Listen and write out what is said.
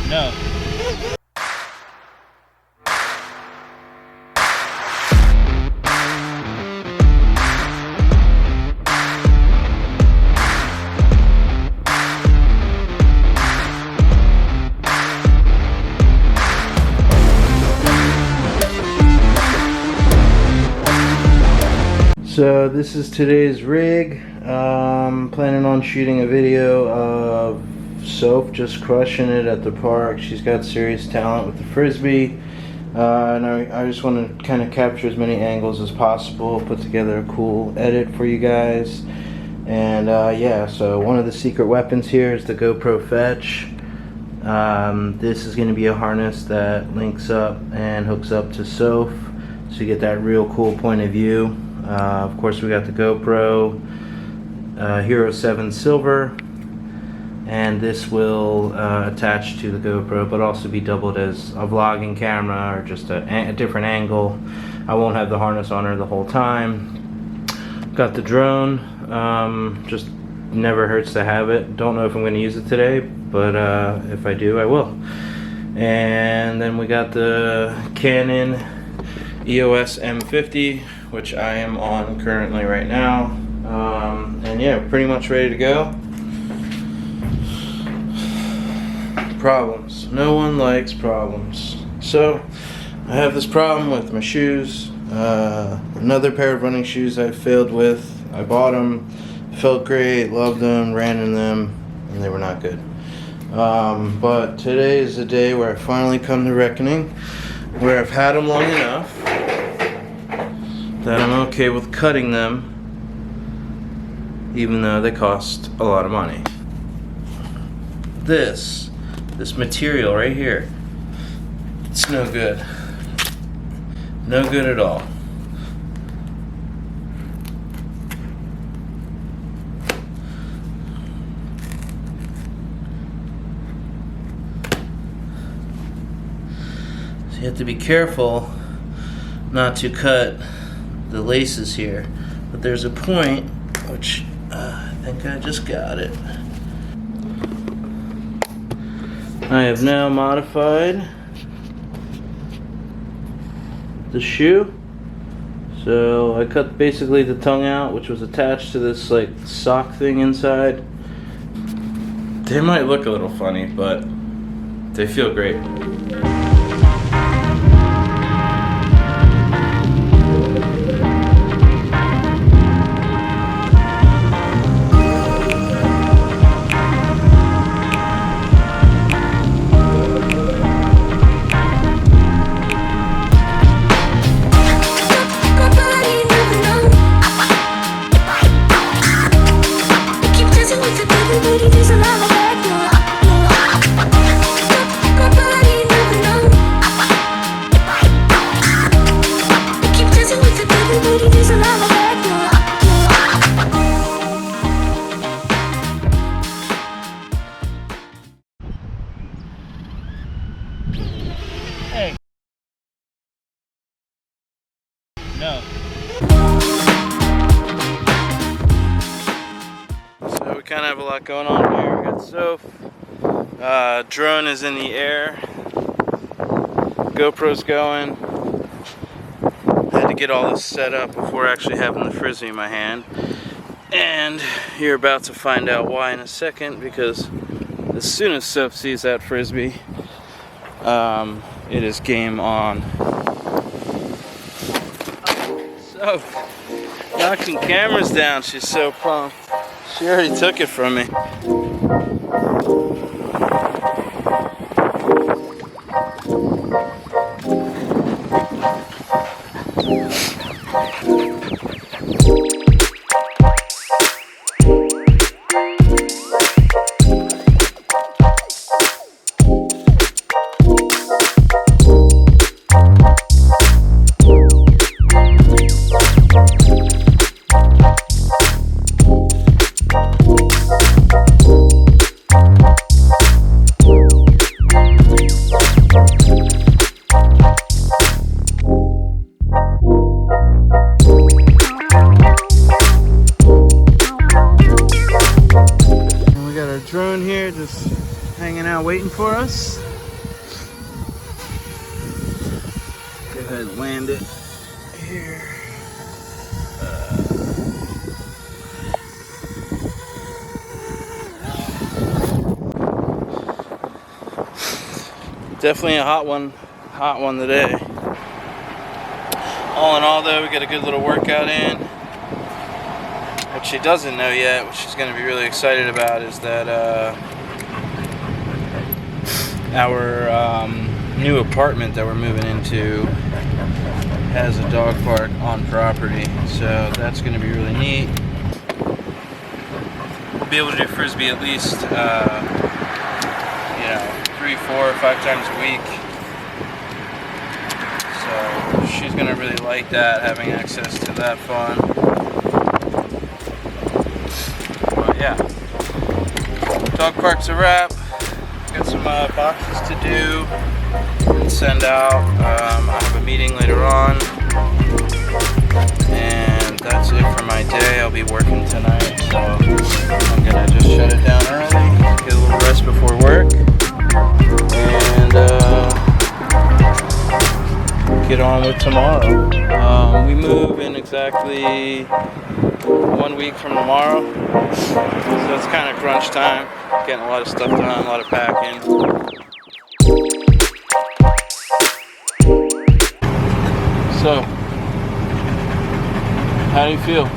No. So this is today's rig. Planning on shooting a video of Soph just crushing it at the park. She's got serious talent with the frisbee, and I just want to kind of capture as many angles as possible, put together a cool edit for you guys. And yeah, so one of the secret weapons here is the GoPro Fetch. This is going to be a harness that links up and hooks up to Soph, so you get that real cool point of view. Of course, we got the GoPro Hero 7 Silver, and this will attach to the GoPro but also be doubled as a vlogging camera or just a different angle. I won't have the harness on her the whole time. Got the drone, just never hurts to have it. Don't know if I'm going to use it today, but if I do, I will. And then we got the Canon EOS M50, which I am on currently right now. And yeah, pretty much ready to go. Problems. No one likes problems. So I have this problem with my shoes. Another pair of running shoes I failed with. I bought them, felt great, loved them, ran in them, and they were not good. But today is the day where I finally come to reckoning, where I've had them long enough that I'm okay with cutting them, even though they cost a lot of money. This material right here, it's no good. No good at all. So you have to be careful not to cut the laces here, but there's a point which I think I just got it. I have now modified the shoe. So I cut basically the tongue out, which was attached to this like sock thing inside. They might look a little funny, but they feel great. Hey. No. So we kind of have a lot going on here. We got Soph. Drone is in the air. GoPro's going. Had to get all this set up before actually having the frisbee in my hand. And you're about to find out why in a second, because as soon as Soph sees that frisbee, it is game on. So, knocking cameras down, she's so pumped. She already took it from me. Drone here just hanging out waiting for us. ahead and land it here. Definitely a hot one today. All in all though, we got a good little workout in. What she doesn't know yet, what she's going to be really excited about, is that our new apartment that we're moving into has a dog park on property, so that's going to be really neat. We'll be able to do frisbee at least 3, 4, 5 times a week. So she's going to really like that, having access to that fun. But yeah, dog park's a wrap. Got some boxes to do and send out. I have a meeting later on, and that's it for my day. I'll be working tonight, so I'm gonna just shut it down early, get a little rest before work, and get on with tomorrow. We move in exactly 1 week from tomorrow, so it's kind of crunch time. Getting a lot of stuff done, a lot of packing. So, how do you feel?